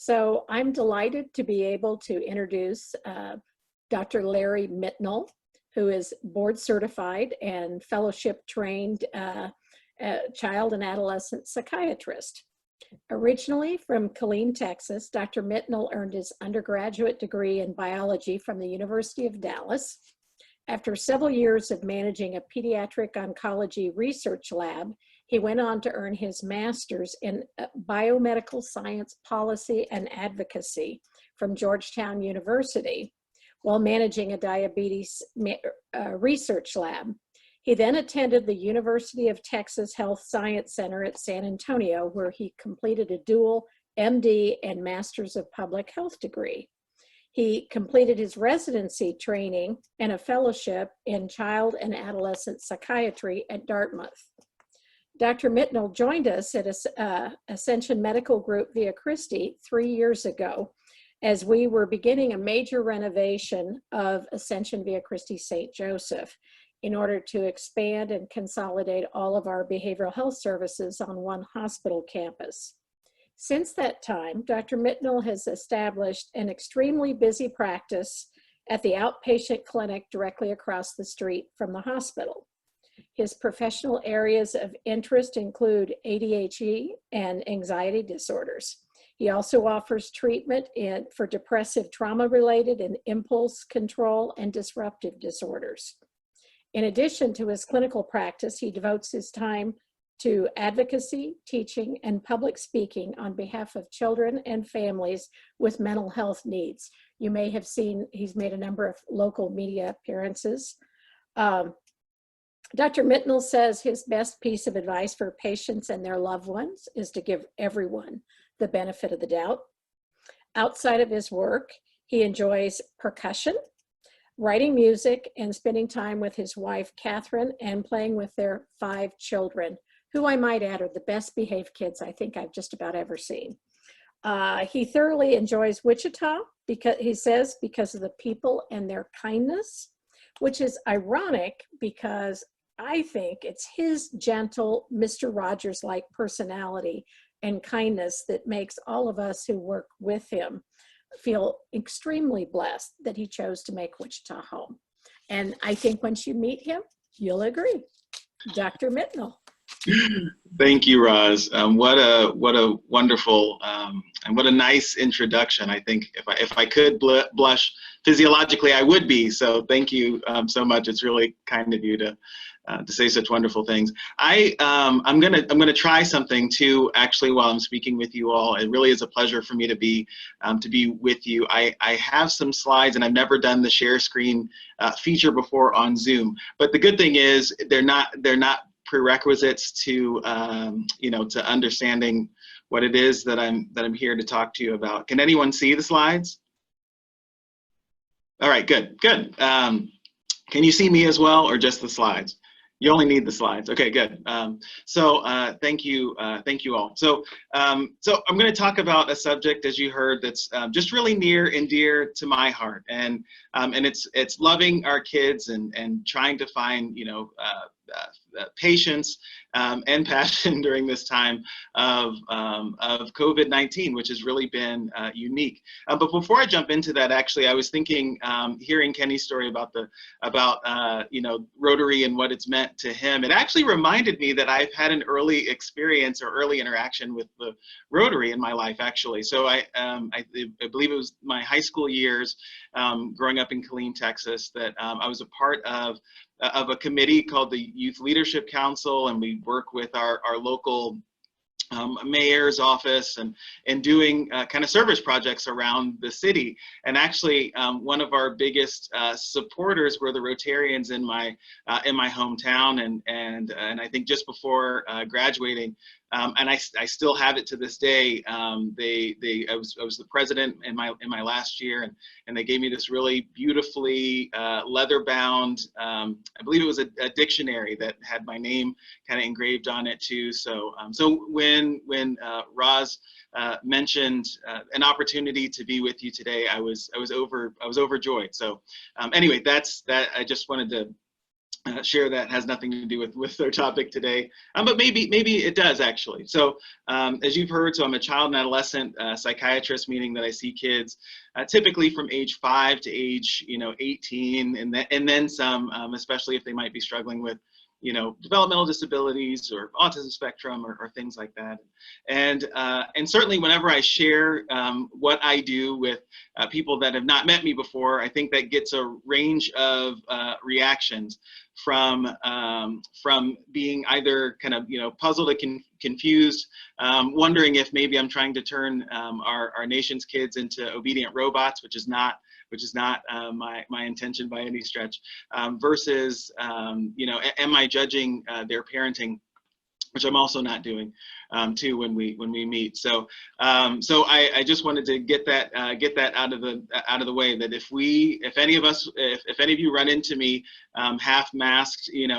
So I'm delighted to be able to introduce Dr. Larry Mitnaul, who is board certified and fellowship trained child and adolescent psychiatrist. Originally from Killeen, Texas, Dr. Mitnaul earned his undergraduate degree in biology from the University of Dallas. After several years of managing a pediatric oncology research lab, he went on to earn his master's in biomedical science policy and advocacy from Georgetown University while managing a diabetes research lab. He then attended the University of Texas Health Science Center at San Antonio, where he completed a dual MD and Master's of Public Health degree. He completed his residency training and a fellowship in child and adolescent psychiatry at Dartmouth. Dr. Mitnaul joined us at Ascension Medical Group via Christie 3 years ago as we were beginning a major renovation of Ascension via Christie St. Joseph in order to expand and consolidate all of our behavioral health services on one hospital campus. Since that time, Dr. Mitnaul has established an extremely busy practice at the outpatient clinic directly across the street from the hospital. His professional areas of interest include ADHD and anxiety disorders. He also offers treatment for depressive trauma-related and impulse control and disruptive disorders. In addition to his clinical practice, he devotes his time to advocacy, teaching, and public speaking on behalf of children and families with mental health needs. You may have seen he's made a number of local media appearances. Dr. Mitnaul says his best piece of advice for patients and their loved ones is to give everyone the benefit of the doubt. Outside of his work, he enjoys percussion, writing music, and spending time with his wife, Catherine, and playing with their 5 children, who I might add are the best behaved kids I think I've just about ever seen. He thoroughly enjoys Wichita because he says because of the people and their kindness, which is ironic because I think it's his gentle Mr. Rogers-like personality and kindness that makes all of us who work with him feel extremely blessed that he chose to make Wichita home. And I think once you meet him, you'll agree. Dr. Mitnaul. Thank you, Roz. What a wonderful and what a nice introduction. I think if I could blush physiologically, I would be. So thank you so much. It's really kind of you to say such wonderful things. I'm gonna try something too. Actually, while I'm speaking with you all, it really is a pleasure for me to be with you. I have some slides, and I've never done the share screen feature before on Zoom. But the good thing is they're not prerequisites to to understanding what it is that I'm here to talk to you about. Can anyone see the slides? All right, good. Can you see me as well, or just the slides? You only need the slides. Okay, good. Thank you all. So I'm going to talk about a subject, as you heard, that's just really near and dear to my heart, and it's loving our kids and trying to find patience and passion during this time of COVID-19, which has really been unique. But before I jump into that, actually, I was thinking, hearing Kenny's story about Rotary and what it's meant to him. It actually reminded me that I've had an early experience or early interaction with the Rotary in my life, actually. So I believe it was my high school years, growing up in Killeen, Texas, that I was a part of a committee called the Youth Leadership Council, and we work with our local mayor's office and doing kind of service projects around the city. And actually, one of our biggest supporters were the Rotarians in my hometown, and I think just before graduating. And I still have it to this day. I was the president in my last year, and they gave me this really beautifully leather-bound, I believe it was a dictionary that had my name kind of engraved on it too. So when Roz mentioned an opportunity to be with you today, I was overjoyed. So anyway, that's that. I just wanted to share that has nothing to do with our topic today, but maybe it does actually. So as you've heard, so I'm a child and adolescent psychiatrist, meaning that I see kids typically from age 5 to age 18, and then some, especially if they might be struggling with developmental disabilities or autism spectrum or things like that. And certainly whenever I share what I do with people that have not met me before, I think that gets a range of reactions from being either kind of puzzled and confused, wondering if maybe I'm trying to turn our nation's kids into obedient robots, which is not my intention by any stretch, versus am I judging their parenting, which I'm also not doing too when we meet. So I just wanted to get that out of the way, that if any of you run into me half masked in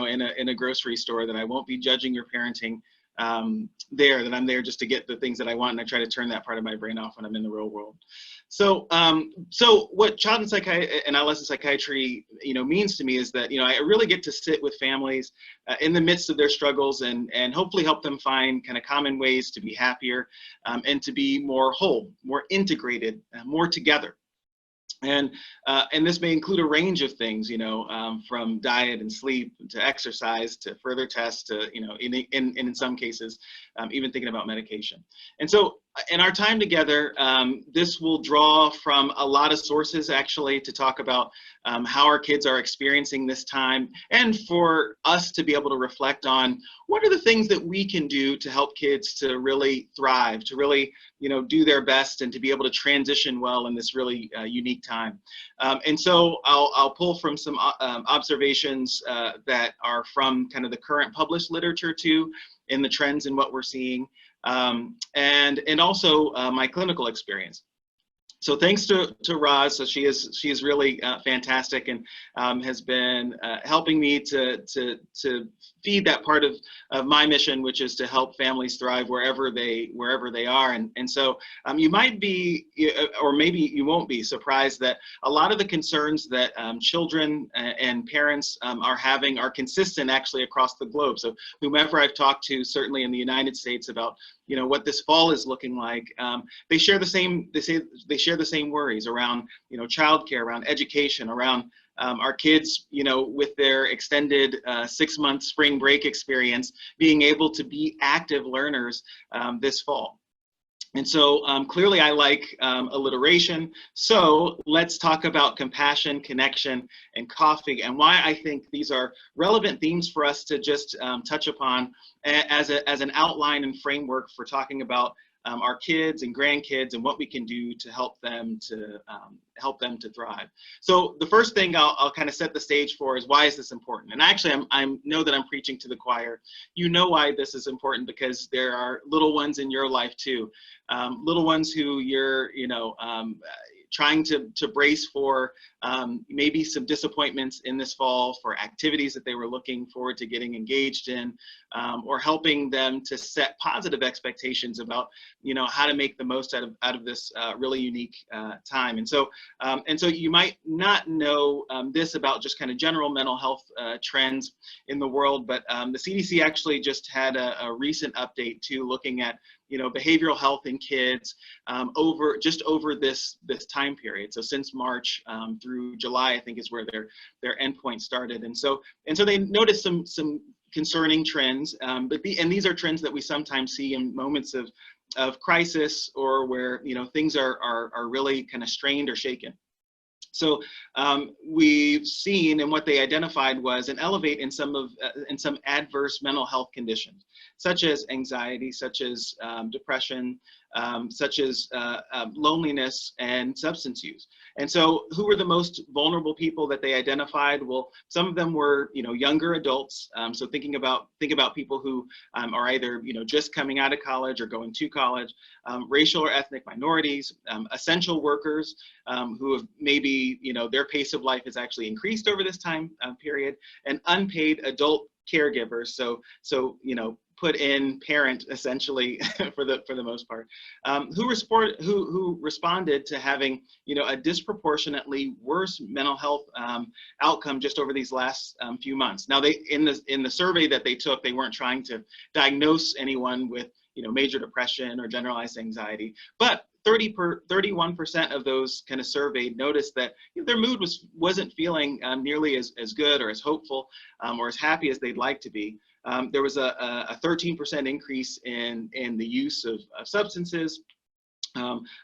a grocery store, that I won't be judging your parenting that I'm there just to get the things that I want, and I try to turn that part of my brain off when I'm in the real world. So what child and adolescent psychiatry means to me is that I really get to sit with families in the midst of their struggles and hopefully help them find kind of common ways to be happier and to be more whole, more integrated, more together. And this may include a range of things, from diet and sleep to exercise to further tests to, in some cases, even thinking about medication. And so in our time together, this will draw from a lot of sources actually to talk about how our kids are experiencing this time, and for us to be able to reflect on what are the things that we can do to help kids to really thrive, to really do their best, and to be able to transition well in this really unique time. And so I'll pull from some observations that are from kind of the current published literature too, in the trends and what we're seeing, and also my clinical experience. So thanks to Roz, so she is really fantastic, and has been helping me to feed that part of my mission, which is to help families thrive wherever they are. And so you might be, or maybe you won't be, surprised that a lot of the concerns that children and parents are having are consistent actually across the globe. So whomever I've talked to, certainly in the United States, about what this fall is looking like, they share the same. They share the same worries around childcare, around education, around our kids, with their extended 6-month spring break experience, being able to be active learners this fall. And so clearly I like alliteration. So let's talk about compassion, connection, and coffee, and why I think these are relevant themes for us to just touch upon as an outline and framework for talking about our kids and grandkids and what we can do to help them to thrive. So the first thing I'll kind of set the stage for is, why is this important? And actually I know that I'm preaching to the choir. You know why this is important, because there are little ones in your life too, little ones who you're trying to brace for maybe some disappointments in this fall, for activities that they were looking forward to getting engaged in, or helping them to set positive expectations about how to make the most out of this really unique time. And so you might not know this about just kind of general mental health trends in the world, but the CDC actually just had a recent update too, looking at behavioral health in kids over this time period. So since March through July, I think is where their endpoint started. And so they noticed some concerning trends, and these are trends that we sometimes see in moments of crisis, or where things are really kind of strained or shaken. So we've seen, and what they identified was an elevate in some adverse mental health conditions, such as anxiety, such as depression, such as loneliness and substance use. And so who were the most vulnerable people that they identified? Well, some of them were younger adults. So think about people who are either just coming out of college or going to college, racial or ethnic minorities, essential workers who have maybe their pace of life has actually increased over this time period, and unpaid adult caregivers. So put in parent essentially for the most part, who responded to having, you know, a disproportionately worse mental health outcome just over these last few months. Now, they in the survey that they took, they weren't trying to diagnose anyone with, you know, major depression or generalized anxiety, but 31% of those kind of surveyed noticed that, you know, their mood wasn't feeling nearly as good or as hopeful or as happy as they'd like to be. There was a 13% increase in the use of substances,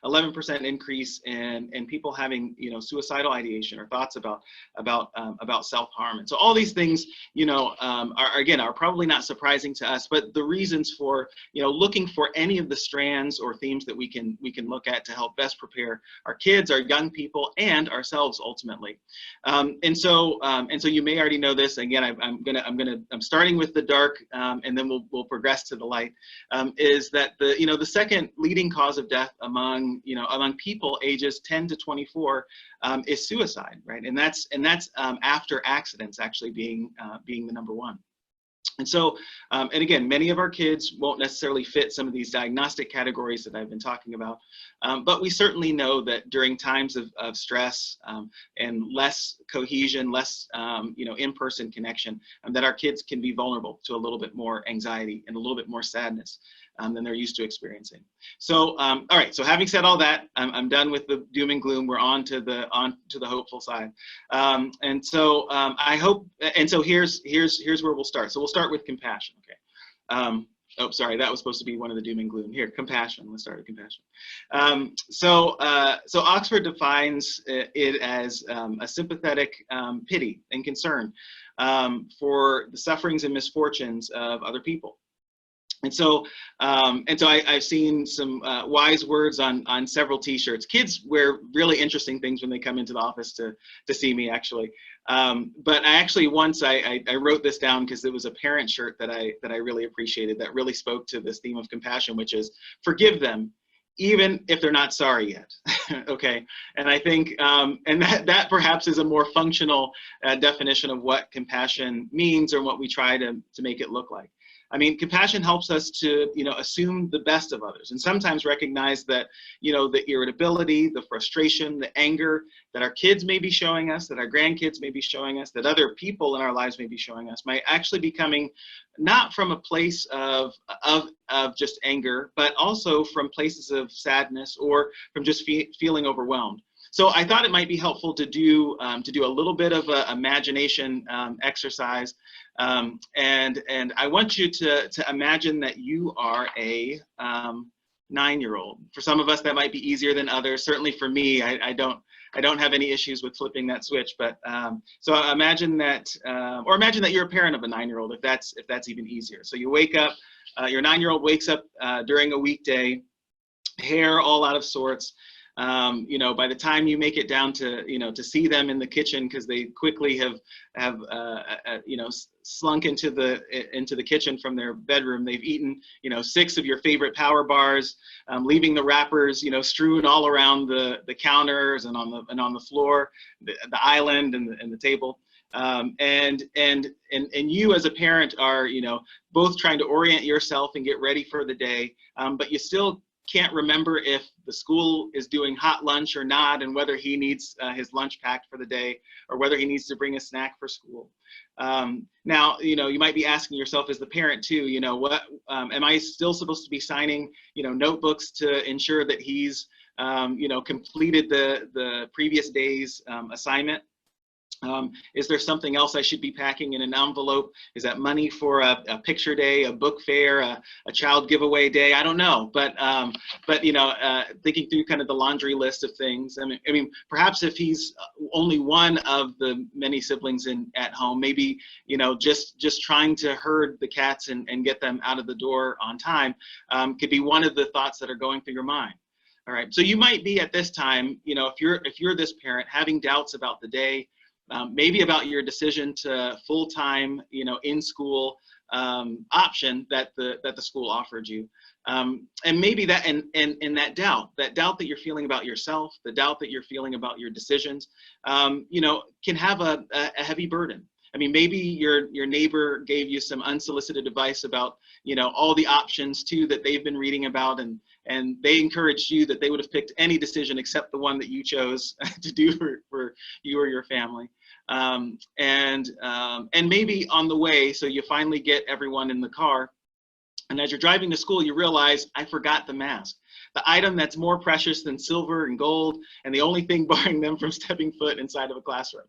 11% increase in people having, you know, suicidal ideation or thoughts about self-harm. And so all these things, you know, are probably not surprising to us, but the reasons for, you know, looking for any of the strands or themes that we can look at to help best prepare our kids, our young people, and ourselves ultimately. And so you may already know this. Again, I'm starting with the dark, and then we'll progress to the light. Is that the second leading cause of death among people ages 10 to 24 is suicide, right? And that's after accidents actually being the number one. And so, and again, many of our kids won't necessarily fit some of these diagnostic categories that I've been talking about, but we certainly know that during times of stress and less cohesion, less in-person connection, that our kids can be vulnerable to a little bit more anxiety and a little bit more sadness than they're used to experiencing. So, all right. So, having said all that, I'm done with the doom and gloom. We're on to the hopeful side. And so, I hope. And so, here's where we'll start. So, we'll start with compassion. Okay. Oh, sorry. That was supposed to be one of the doom and gloom. Here, compassion. Let's start with compassion. So Oxford defines it as a sympathetic pity and concern for the sufferings and misfortunes of other people. And so I've seen some wise words on several T-shirts. Kids wear really interesting things when they come into the office to see me, actually. But I actually once I wrote this down because it was a parent shirt that I really appreciated, that really spoke to this theme of compassion, which is forgive them, even if they're not sorry yet. Okay, and I think and that perhaps is a more functional definition of what compassion means, or what we try to make it look like. I mean, compassion helps us to, assume the best of others, and sometimes recognize that, the irritability, the frustration, the anger that our kids may be showing us, that our grandkids may be showing us, that other people in our lives may be showing us, might actually be coming not from a place of just anger, but also from places of sadness, or from just feeling overwhelmed. So I thought it might be helpful to do a little bit of an imagination exercise, and I want you to imagine that you are a 9-year-old. For some of us, that might be easier than others. Certainly for me, I don't have any issues with flipping that switch. But so imagine that, or imagine that you're a parent of a 9-year-old, if that's even easier. So you wake up, your 9-year-old wakes up during a weekday, hair all out of sorts. By the time you make it down to see them in the kitchen, because they quickly have slunk into the kitchen from their bedroom, they've eaten 6 of your favorite Power bars, leaving the wrappers strewn all around the counters and on the floor, the island and the table. And you as a parent are both trying to orient yourself and get ready for the day, but you still can't remember if the school is doing hot lunch or not, and whether he needs his lunch packed for the day, or whether he needs to bring a snack for school. Now, you might be asking yourself as the parent too, what am I still supposed to be signing, notebooks to ensure that he's, completed the previous day's assignment? Is there something else I should be packing in an envelope? Is that money for a picture day, a book fair, a child giveaway day? I don't know, but thinking through kind of the laundry list of things. I mean, perhaps if he's only one of the many siblings at home, maybe just trying to herd the cats and get them out of the door on time could be one of the thoughts that are going through your mind. All right, so you might be at this time, if you're this parent, having doubts about the day. Maybe about your decision to full-time, in-school option that the school offered you, and maybe that and that doubt that you're feeling about yourself, the doubt that you're feeling about your decisions, can have a heavy burden. I mean, maybe your neighbor gave you some unsolicited advice about, you know, all the options too that they've been reading about, and they encouraged you that they would have picked any decision except the one that you chose to do for you or your family. And maybe on the way, so you finally get everyone in the car, and as you're driving to school, you realize, I forgot the mask, the item that's more precious than silver and gold, and the only thing barring them from stepping foot inside of a classroom.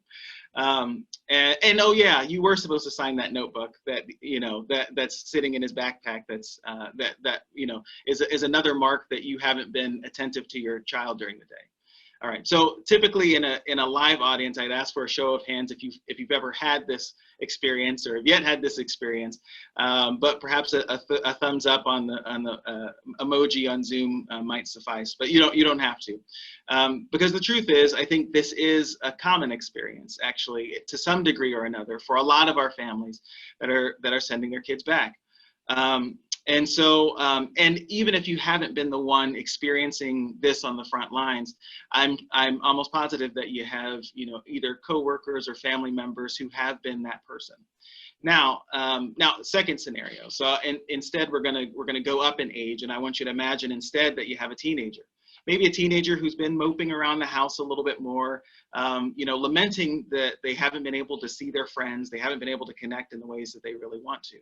And oh yeah, you were supposed to sign that notebook that, you know, that's sitting in his backpack. That's that you know, is another mark that you haven't been attentive to your child during the day. All right, so typically in a live audience, I'd ask for a show of hands if you've ever had this experience or have yet had this experience, but perhaps a thumbs up on the emoji on Zoom might suffice, but you don't have to, because the truth is, I think this is a common experience, actually, to some degree or another, for a lot of our families that are sending their kids back. And so, and even if you haven't been the one experiencing this on the front lines, I'm almost positive that you have, you know, either coworkers or family members who have been that person. Now, second scenario. So, instead, we're gonna go up in age, and I want you to imagine instead that you have a teenager. Maybe a teenager who's been moping around the house a little bit more, you know, lamenting that they haven't been able to see their friends, they haven't been able to connect in the ways that they really want to.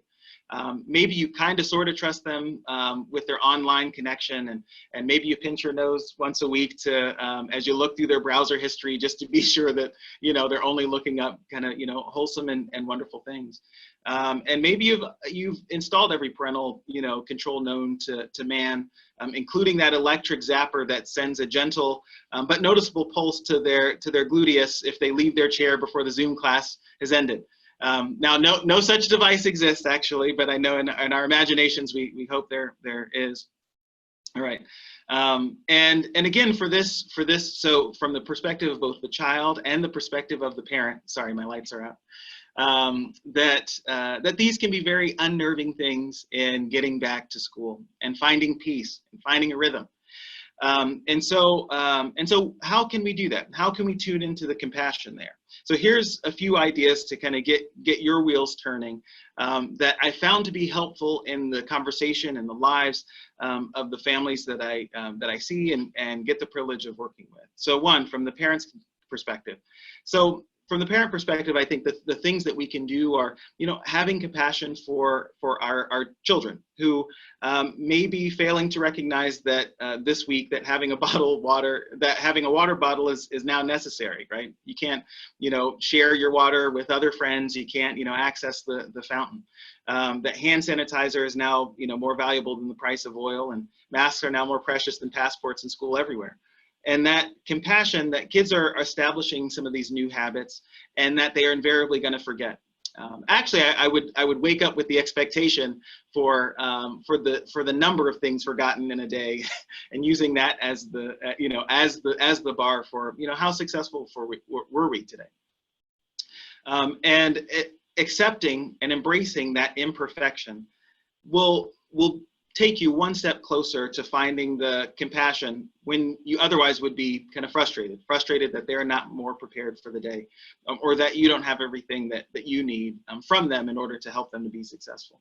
Maybe you kind of sort of trust them with their online connection, and maybe you pinch your nose once a week to as you look through their browser history, just to be sure that, you know, they're only looking up kind of, you know, wholesome and wonderful things. And maybe you've installed every parental, you know, control known to man, including that electric zapper that sends a gentle but noticeable pulse to their gluteus if they leave their chair before the Zoom class has ended. Now, no such device exists, actually, but I know in our imaginations we hope there is. All right, and again for this, so from the perspective of both the child and the perspective of the parent. Sorry, my lights are out. That these can be very unnerving things in getting back to school and finding peace and finding a rhythm. And so how can we do that? How can we tune into the compassion there? So here's a few ideas to kind of get your wheels turning that I found to be helpful in the conversation and the lives of the families that I see and get the privilege of working with. So one, from the parent's perspective. So from the parent perspective, I think that the things that we can do are, you know, having compassion for our children who may be failing to recognize that this week that having a bottle of water, that having a water bottle is now necessary, right? You can't, you know, share your water with other friends. You can't, you know, access the fountain. That hand sanitizer is now, you know, more valuable than the price of oil, and masks are now more precious than passports in school everywhere. And that compassion, that kids are establishing some of these new habits, and that they are invariably going to forget. Actually, I would wake up with the expectation for the number of things forgotten in a day, and using that as the you know, as the bar for, you know, how successful were we today. Accepting and embracing that imperfection will take you one step closer to finding the compassion when you otherwise would be kind of frustrated that they're not more prepared for the day, or that you don't have everything that you need from them in order to help them to be successful.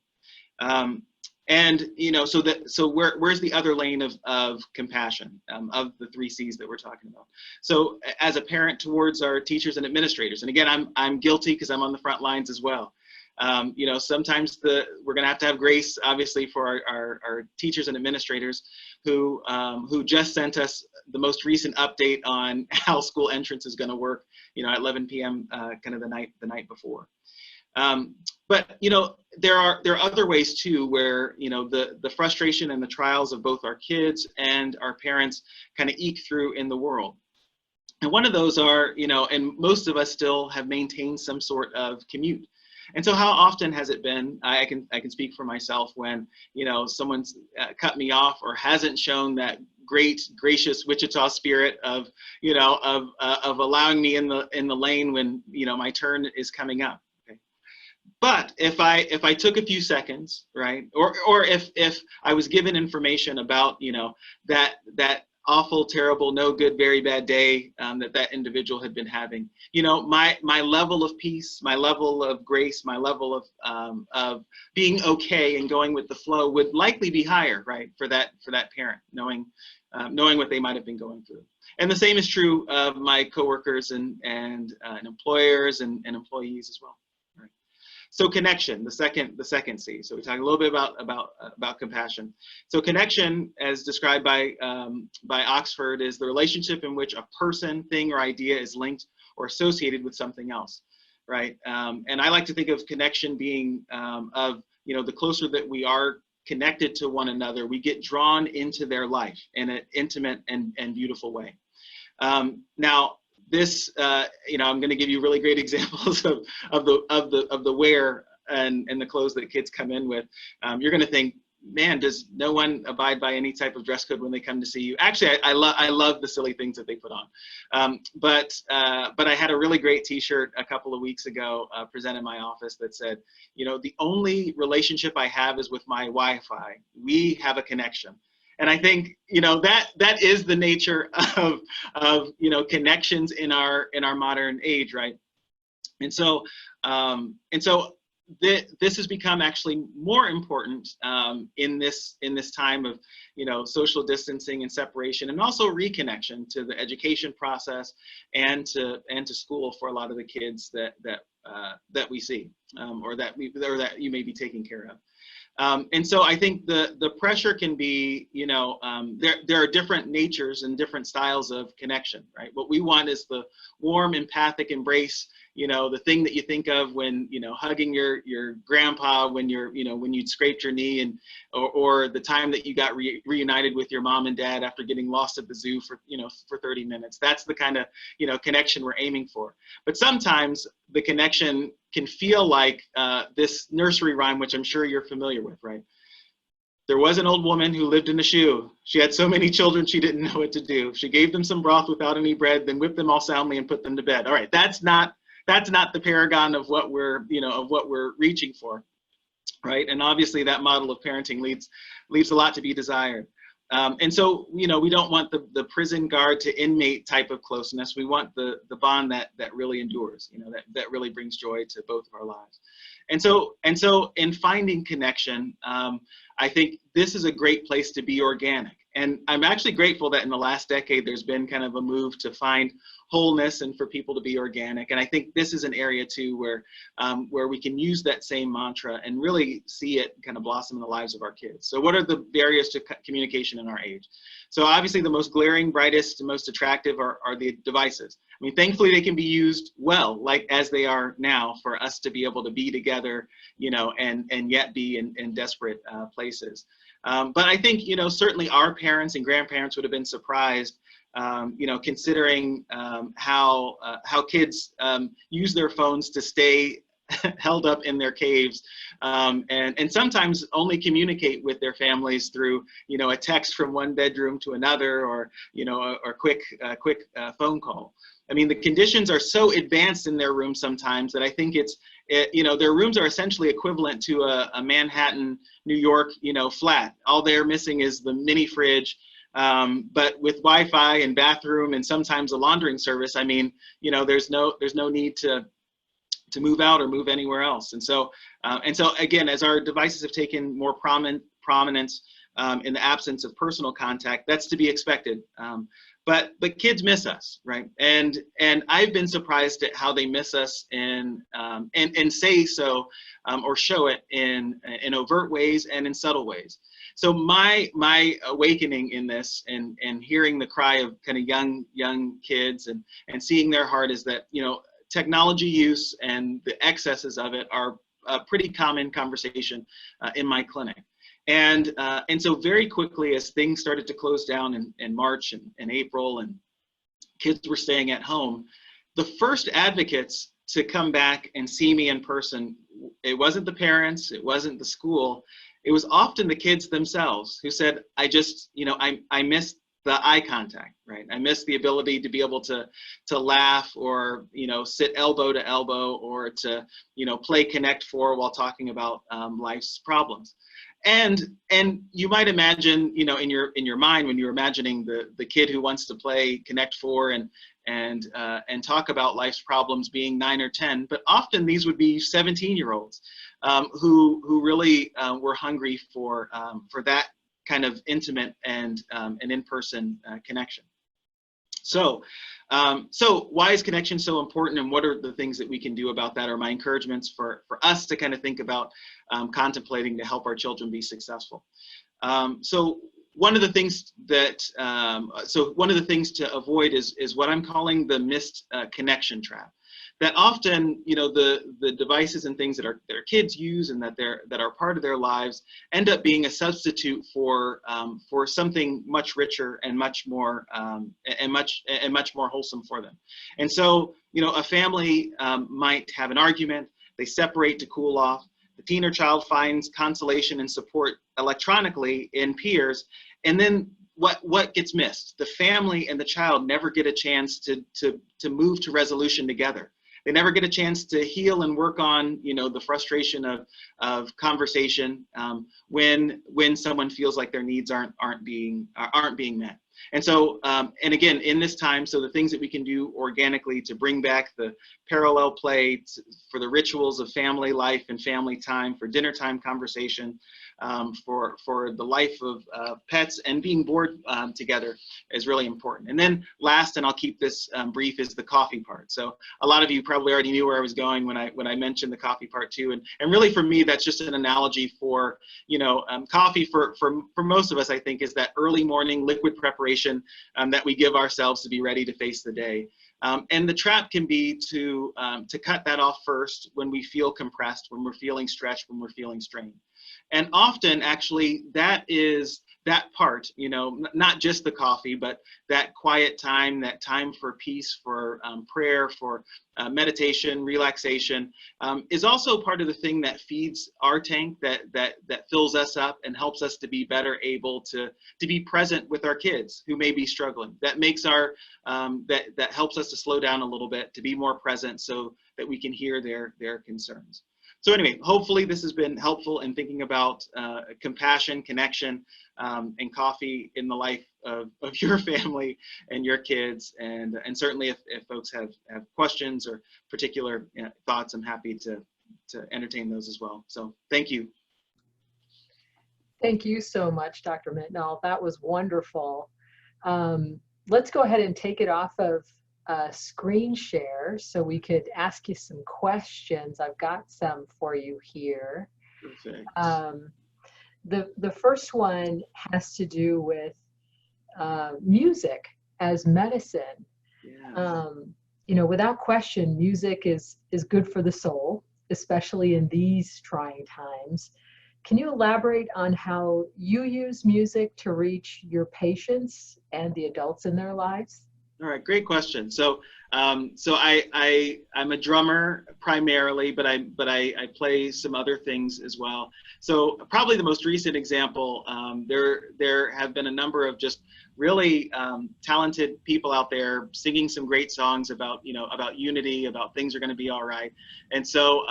And, you know, so where's the other lane of compassion, of the 3 C's that we're talking about? So as a parent towards our teachers and administrators, and again, I'm guilty because I'm on the front lines as well. You know, sometimes we're going to have grace, obviously, for our teachers and administrators who just sent us the most recent update on how school entrance is going to work, you know, at 11 p.m. Kind of the night before. But, you know, there are other ways too where, you know, the frustration and the trials of both our kids and our parents kind of eke through in the world. And one of those are, you know, and most of us still have maintained some sort of commute. And so how often has it been, I can speak for myself, when, you know, someone's cut me off or hasn't shown that great, gracious Wichita spirit of, you know, of allowing me in the lane when, you know, my turn is coming up. Okay. But if I took a few seconds, right, or if I was given information about, you know, that awful, terrible, no good, very bad day that individual had been having. You know, my level of peace, my level of grace, my level of being okay and going with the flow would likely be higher, right, for that parent, knowing what they might have been going through. And the same is true of my coworkers and employers and employees as well. Right. So connection, the second C. So we talk a little bit about compassion. So connection, as described by Oxford, is the relationship in which a person, thing, or idea is linked or associated with something else, right? And I like to think of connection being the closer that we are connected to one another, we get drawn into their life in an intimate and beautiful way. Now, this, I'm going to give you really great examples of the wear and the clothes that kids come in with. You're going to think, man, does no one abide by any type of dress code when they come to see you? Actually, I love the silly things that they put on. But I had a really great T-shirt a couple of weeks ago presented in my office that said, the only relationship I have is with my Wi-Fi. We have a connection. And I think, that is the nature of connections in our modern age, right? And so this has become actually more important in this time of social distancing and separation, and also reconnection to the education process and to school for a lot of the kids that we see or that you may be taking care of. And so I think the pressure can be, there are different natures and different styles of connection, right? What we want is the warm, empathic embrace, the thing that you think of when, hugging your grandpa when when you'd scraped your knee, and or the time that you got reunited with your mom and dad after getting lost at the zoo for 30 minutes. That's the kind of, connection we're aiming for. But sometimes the connection can feel like this nursery rhyme, which I'm sure you're familiar with, right? There was an old woman who lived in a shoe. She had so many children she didn't know what to do. She gave them some broth without any bread, then whipped them all soundly and put them to bed. All right, that's not the paragon of what we're reaching for, right? And obviously that model of parenting leaves a lot to be desired. And so, we don't want the prison guard to inmate type of closeness. We want the bond that really endures, that really brings joy to both of our lives. And so in finding connection, I think this is a great place to be organic. And I'm actually grateful that in the last decade, there's been kind of a move to find wholeness and for people to be organic. And I think this is an area too where we can use that same mantra and really see it kind of blossom in the lives of our kids. So what are the barriers to communication in our age? So obviously the most glaring, brightest, and most attractive are the devices. I mean, thankfully they can be used well, like as they are now, for us to be able to be together, and yet be in desperate places. But I think, certainly our parents and grandparents would have been surprised, considering how kids use their phones to stay held up in their caves, and sometimes only communicate with their families through, a text from one bedroom to another, or, or quick phone call. I mean, the conditions are so advanced in their rooms sometimes that I think their rooms are essentially equivalent to a Manhattan, New York, flat. All they're missing is the mini fridge, but with Wi-Fi and bathroom and sometimes a laundering service. I mean, there's no need to move out or move anywhere else. And so again, as our devices have taken more prominence in the absence of personal contact, that's to be expected. But kids miss us, right? And I've been surprised at how they miss us and say so, or show it in overt ways and in subtle ways. So my awakening in this and hearing the cry of kind of young kids and seeing their heart is that, technology use and the excesses of it are a pretty common conversation in my clinic. And so very quickly, as things started to close down in March and April, and kids were staying at home, the first advocates to come back and see me in person, it wasn't the parents, it wasn't the school, it was often the kids themselves who said, I just, I missed the eye contact, right? I miss the ability to be able to laugh, or, you know, sit elbow to elbow, or to, you know, play Connect Four while talking about life's problems. And you might imagine, you know, in your mind, when you're imagining the kid who wants to play Connect Four and talk about life's problems being 9 or 10, but often these would be 17-year-olds who really were hungry for that kind of intimate and an in-person connection. So why is connection so important, and what are the things that we can do about that, or my encouragements for us to kind of think about contemplating to help our children be successful. So one of the things to avoid is what I'm calling the missed connection trap. That often, you know, the devices and things that our kids use and that are part of their lives end up being a substitute for something much richer and much more wholesome for them. And so, you know, a family might have an argument, they separate to cool off. The teen or child finds consolation and support electronically in peers, and then what gets missed? The family and the child never get a chance to move to resolution together. They never get a chance to heal and work on, you know, the frustration of conversation when someone feels like their needs aren't being met. And so, and again, in this time, so the things that we can do organically to bring back the parallel play for the rituals of family life and family time, for dinner time conversation, for the life of pets and being bored together is really important. And then last, and I'll keep this brief, is the coffee part. So a lot of you probably already knew where I was going when I mentioned the coffee part too. And really for me, that's just an analogy for, you know, coffee for most of us, I think, is that early morning liquid preparation that we give ourselves to be ready to face the day. And the trap can be to cut that off first when we feel compressed, when we're feeling stretched, when we're feeling strained. And often, actually, that is that part, you know, not just the coffee, but that quiet time, that time for peace, for prayer, for meditation, relaxation, is also part of the thing that feeds our tank, that fills us up and helps us to be better able to be present with our kids who may be struggling. That makes our that helps us to slow down a little bit, to be more present, so that we can hear their concerns. So anyway, hopefully this has been helpful in thinking about compassion, connection, and coffee in the life of your family and your kids. And certainly if folks have questions or particular thoughts, I'm happy to entertain those as well. So thank you. Thank you so much, Dr. Mitnaul. That was wonderful. Let's go ahead and take it off of screen share so we could ask you some questions. I've got some for you here. Perfect. The first one has to do with music as medicine. Yeah. You know, without question, music is good for the soul, especially in these trying times. Can you elaborate on how you use music to reach your patients and the adults in their lives? All right, great question. So, I'm a drummer primarily, but I play some other things as well. So probably the most recent example, there have been a number of just really talented people out there singing some great songs about unity, about things are going to be all right. And so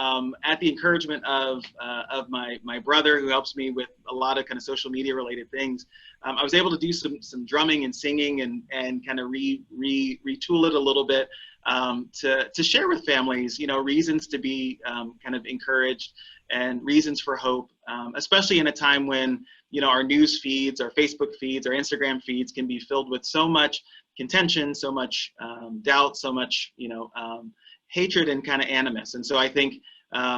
at the encouragement of my brother, who helps me with a lot of kind of social media related things, I was able to do some drumming and singing and kind of retool it a little bit to share with families, reasons to be kind of encouraged and reasons for hope, especially in a time when, our news feeds, our Facebook feeds, our Instagram feeds can be filled with so much contention, so much doubt, so much, hatred and kind of animus. And so I think,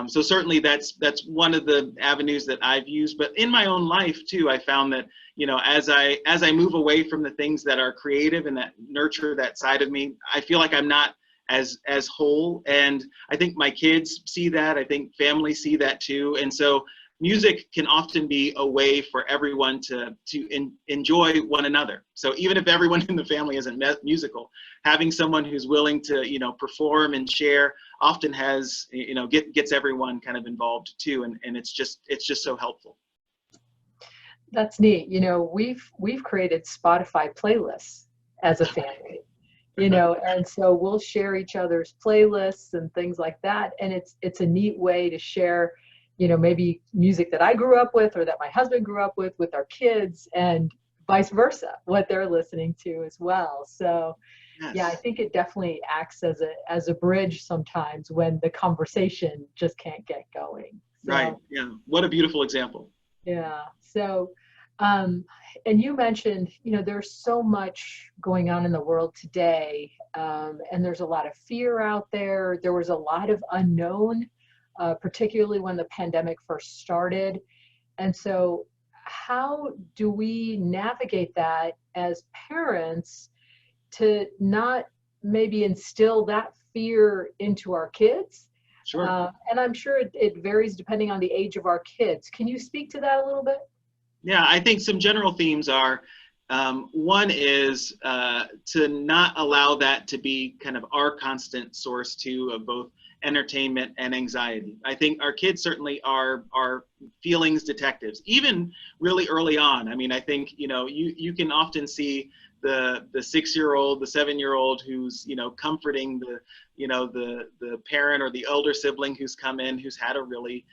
so certainly that's one of the avenues that I've used, but in my own life too, I found that, as I move away from the things that are creative and that nurture that side of me, I feel like I'm not as whole. And I think my kids see that. I think families see that too. And so music can often be a way for everyone to enjoy one another. So even if everyone in the family isn't musical, having someone who's willing to, perform and share often has, gets everyone kind of involved too. And it's just so helpful. That's neat. You know, we've created Spotify playlists as a family, you know, and so we'll share each other's playlists and things like that. And it's a neat way to share, you know, maybe music that I grew up with or that my husband grew up with our kids, and vice versa, what they're listening to as well. So yeah, I Yes. think it definitely acts as a bridge sometimes when the conversation just can't get going. Right. So Yeah. What a beautiful example. yeah. So, um, and you mentioned, you know, there's so much going on in the world today, and there's a lot of fear out there. There was a lot of unknown, particularly when the pandemic first started. And so, how do we navigate that as parents to not maybe instill that fear into our kids? Sure. And I'm sure it varies depending on the age of our kids. Can you speak to that a little bit? Yeah, I think some general themes are one is to not allow that to be kind of our constant source too of both entertainment and anxiety. I think our kids certainly are feelings detectives, even really early on. I mean, I think you can often see the 6-year-old, the 7-year-old who's comforting the parent or the elder sibling who's come in who's had a really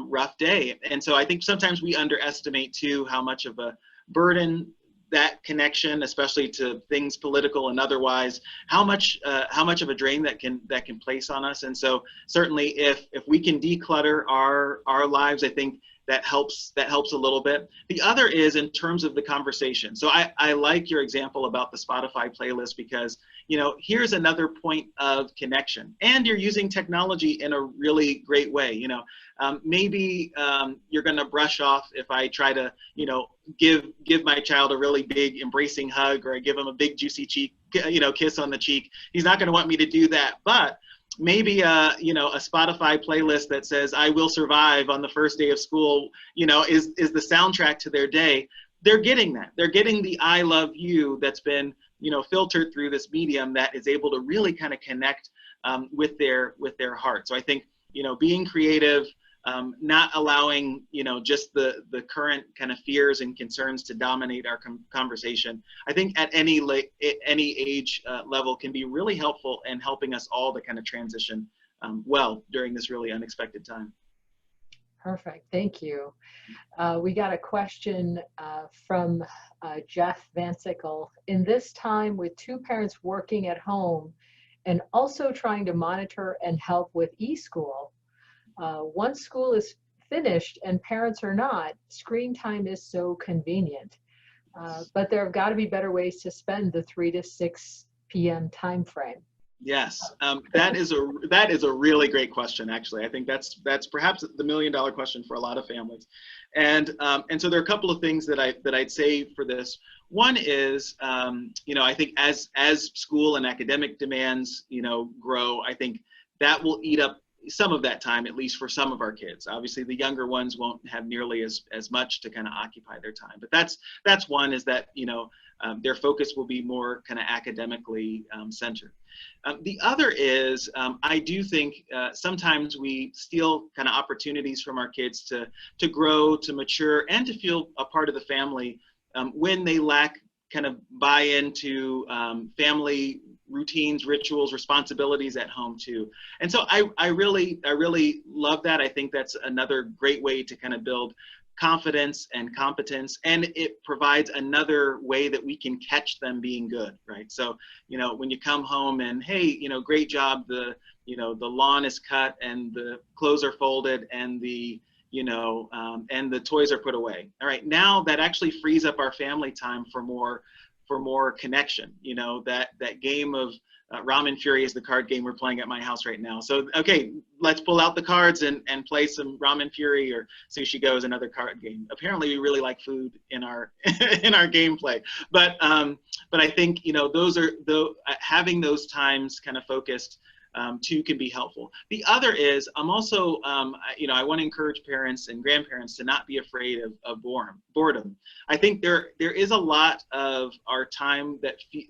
rough day. And so I think sometimes we underestimate too how much of a burden that connection, especially to things political and otherwise, how much of a drain that can place on us. And so certainly if we can declutter our lives, I think that helps a little bit. The other is in terms of the conversation. So I like your example about the Spotify playlist because here's another point of connection, and you're using technology in a really great way. Maybe you're going to brush off if I try to give my child a really big embracing hug, or I give him a big juicy cheek kiss on the cheek. He's not going to want me to do that, but maybe a Spotify playlist that says "I will survive" on the first day of school, is the soundtrack to their day. They're getting that. They're getting the "I love you" that's been filtered through this medium that is able to really kind of connect with their heart. So I think being creative, not allowing just the current kind of fears and concerns to dominate our conversation. I think at any age level can be really helpful in helping us all to kind of transition well during this really unexpected time. Perfect. Thank you. We got a question from Jeff Van Sickle. In this time with two parents working at home and also trying to monitor and help with e-school, once school is finished and parents are not, screen time is so convenient. But there have got to be better ways to spend the 3 to 6 p.m. time frame. Yes, that is a really great question. Actually, I think that's perhaps the $1 million question for a lot of families, and so there are a couple of things that I'd say for this. One is, I think as school and academic demands grow, I think that will eat up some of that time, at least for some of our kids. Obviously, the younger ones won't have nearly as much to kind of occupy their time. But that's one, is that their focus will be more kind of academically centered. The other is, I do think sometimes we steal kind of opportunities from our kids to grow, to mature, and to feel a part of the family when they lack kind of buy into family routines, rituals, responsibilities at home too. And so I really love that. I think that's another great way to kind of build confidence and competence, and it provides another way that we can catch them being good, right? So when you come home and, hey, great job, the lawn is cut and the clothes are folded and the and the toys are put away. All right, now that actually frees up our family time for more connection. That game of Ramen Fury is the card game we're playing at my house right now. So, okay, let's pull out the cards and play some Ramen Fury, or Sushi Go is another card game. Apparently, we really like food in our in our gameplay. But I think those are having those times kind of focused too can be helpful. The other is I'm also, I want to encourage parents and grandparents to not be afraid of boredom. I think there is a lot of our time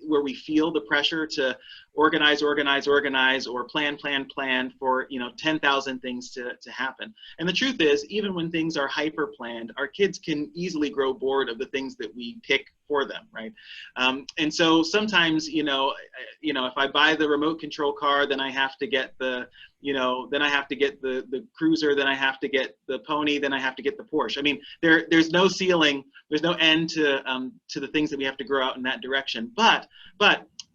where we feel the pressure to organize, or plan for 10,000 things to happen. And the truth is, even when things are hyper planned, our kids can easily grow bored of the things that we pick for them, right? And so sometimes, if I buy the remote control car, then I have to get the cruiser, then I have to get the pony, then I have to get the Porsche. I mean, there's no ceiling, there's no end to the things that we have to grow out in that direction. But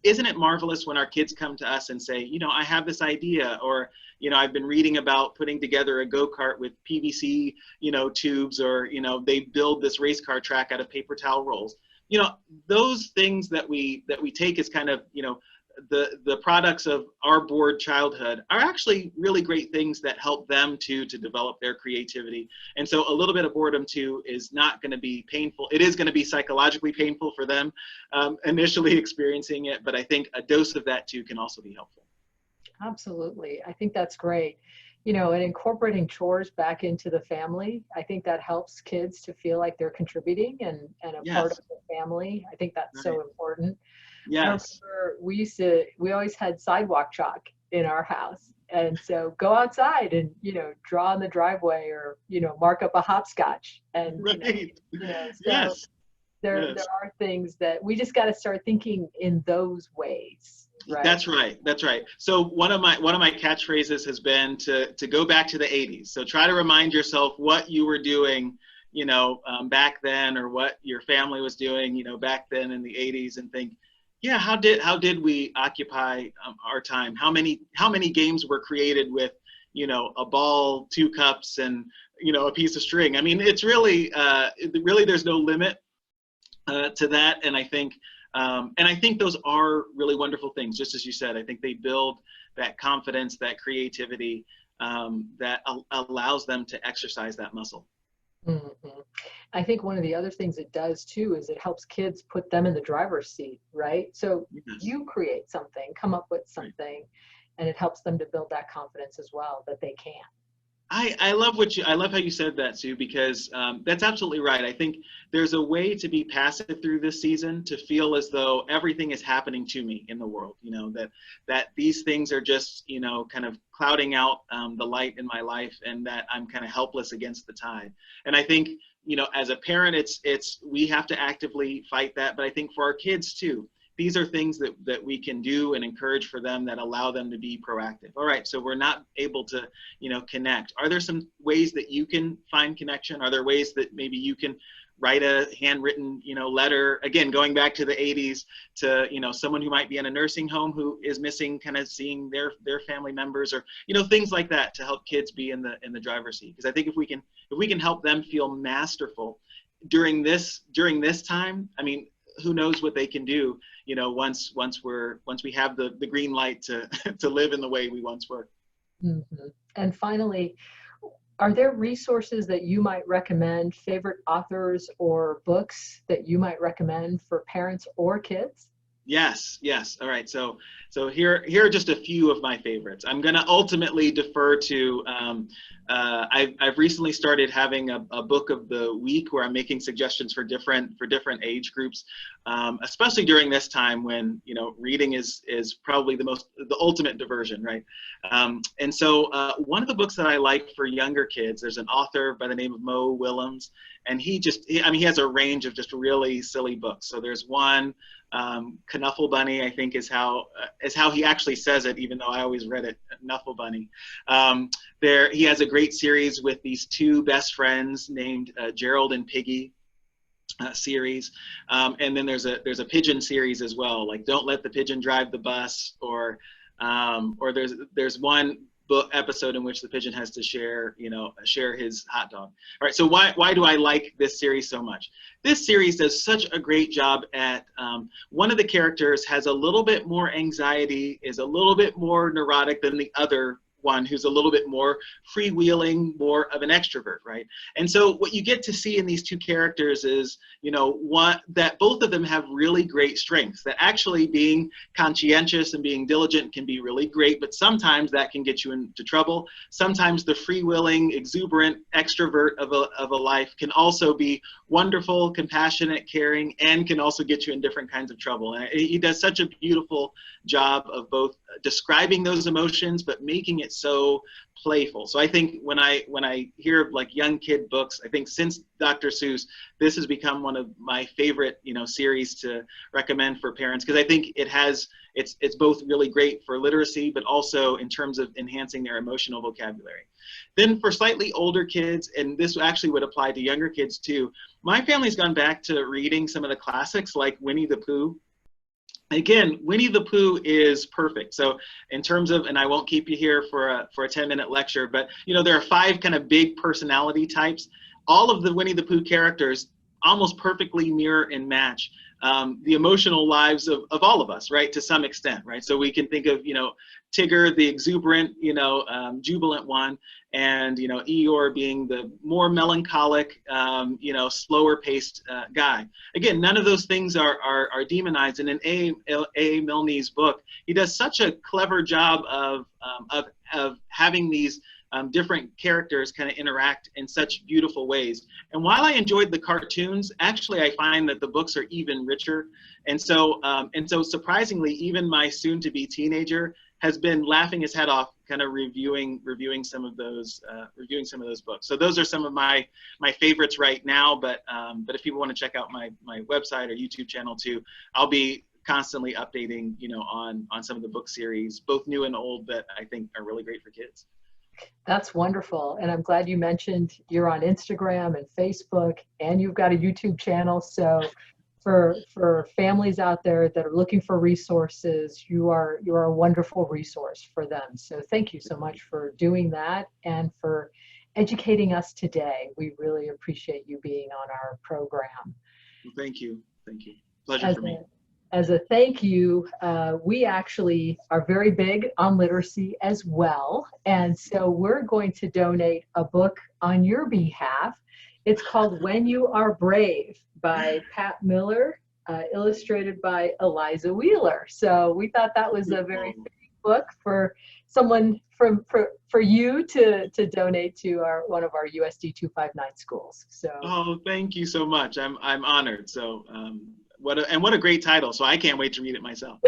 isn't it marvelous when our kids come to us and say, I have this idea, or, I've been reading about putting together a go-kart with PVC, tubes, or, they build this race car track out of paper towel rolls. Those things that we take as kind of, the products of our bored childhood are actually really great things that help them to develop their creativity. And so a little bit of boredom too is not going to be painful. It is going to be psychologically painful for them initially experiencing it, but I think a dose of that too can also be helpful. Absolutely. I think that's great. And incorporating chores back into the family, I think that helps kids to feel like they're contributing and a part of the family. I think that's so important. Yes. I remember we always had sidewalk chalk in our house. And so go outside and, draw in the driveway, or, mark up a hopscotch. And, Yes. There are things that we just got to start thinking in those ways. Right? That's right. So one of my catchphrases has been to go back to the 80s. So try to remind yourself what you were doing, back then, or what your family was doing, back then in the 80s, and think, yeah, how did we occupy our time? How many games were created with, a ball, 2 cups, and a piece of string? I mean, it's really there's no limit to that, and I think those are really wonderful things. Just as you said, I think they build that confidence, that creativity, that allows them to exercise that muscle. Mm-hmm. I think one of the other things it does too is it helps kids put them in the driver's seat, right? So you create something, come up with something, and it helps them to build that confidence as well, that they can. I love how you said that, Sue, because that's absolutely right. I think there's a way to be passive through this season, to feel as though everything is happening to me in the world, that these things are just, kind of clouding out the light in my life, and that I'm kind of helpless against the tide. And I think, as a parent, we have to actively fight that, but I think for our kids too, these are things that we can do and encourage for them that allow them to be proactive. All right, so we're not able to, connect. Are there some ways that you can find connection? Are there ways that maybe you can write a handwritten, letter, again, going back to the 80s, to, someone who might be in a nursing home who is missing kind of seeing their family members, or, things like that, to help kids be in the driver's seat? Because I think if we can help them feel masterful during this time, I mean, who knows what they can do, once we have the green light to live in the way we once were. Mm-hmm. And finally, are there resources that you might recommend, favorite authors or books that you might recommend for parents or kids? Yes. All right. So here are just a few of my favorites. I'm going to ultimately defer to, I've recently started having a book of the week where I'm making suggestions for different age groups, especially during this time when, reading is probably the ultimate diversion, right? And so one of the books that I like for younger kids, there's an author by the name of Mo Willems, and he has a range of just really silly books. So there's one, Knuffle Bunny, I think is how he actually says it, even though I always read it, Knuffle Bunny. He has a great series with these 2 best friends named Gerald and Piggy series, and then there's a pigeon series as well, like Don't Let the Pigeon Drive the Bus, or there's one book episode in which the pigeon has to share his hot dog. All right, so why do I like this series so much? This series does such a great job at, one of the characters has a little bit more anxiety, is a little bit more neurotic than the other one who's a little bit more freewheeling, more of an extrovert, right? And so what you get to see in these two characters is, that both of them have really great strengths, that actually being conscientious and being diligent can be really great, but sometimes that can get you into trouble. Sometimes the freewheeling, exuberant extrovert of a life can also be wonderful, compassionate, caring, and can also get you in different kinds of trouble. And he does such a beautiful job of both describing those emotions, but making it so playful. So I think when I hear of like young kid books, I think since Dr. Seuss, this has become one of my favorite, series to recommend for parents, because I think it's both really great for literacy, but also in terms of enhancing their emotional vocabulary. Then for slightly older kids, and this actually would apply to younger kids too, my family's gone back to reading some of the classics like Winnie the Pooh. Again, Winnie the Pooh is perfect. So in terms of, and I won't keep you here for a 10-minute lecture, but there are 5 kind of big personality types. All of the Winnie the Pooh characters almost perfectly mirror and match the emotional lives of all of us, right, to some extent, right? So we can think of, Tigger, the exuberant, jubilant one, and, Eeyore being the more melancholic, slower paced guy. Again, none of those things are demonized. And in A. Milne's book, he does such a clever job of having these different characters kind of interact in such beautiful ways. And while I enjoyed the cartoons, actually I find that the books are even richer. And so surprisingly, even my soon-to-be teenager has been laughing his head off, kind of reviewing some of those books. So those are some of my favorites right now. But if people want to check out my website or YouTube channel too, I'll be constantly updating on some of the book series, both new and old, that I think are really great for kids. That's wonderful. And I'm glad you mentioned you're on Instagram and Facebook, and you've got a YouTube channel. So for families out there that are looking for resources, you are a wonderful resource for them. So thank you so much for doing that and for educating us today. We really appreciate you being on our program. Thank you. Pleasure for me. As a thank you, we actually are very big on literacy as well. And so we're going to donate a book on your behalf. It's called When You Are Brave by Pat Miller, illustrated by Eliza Wheeler. So we thought that was a very fitting book for someone for you to donate to one of our USD 259 schools. So. Oh, thank you so much. I'm honored. So what a great title. So I can't wait to read it myself.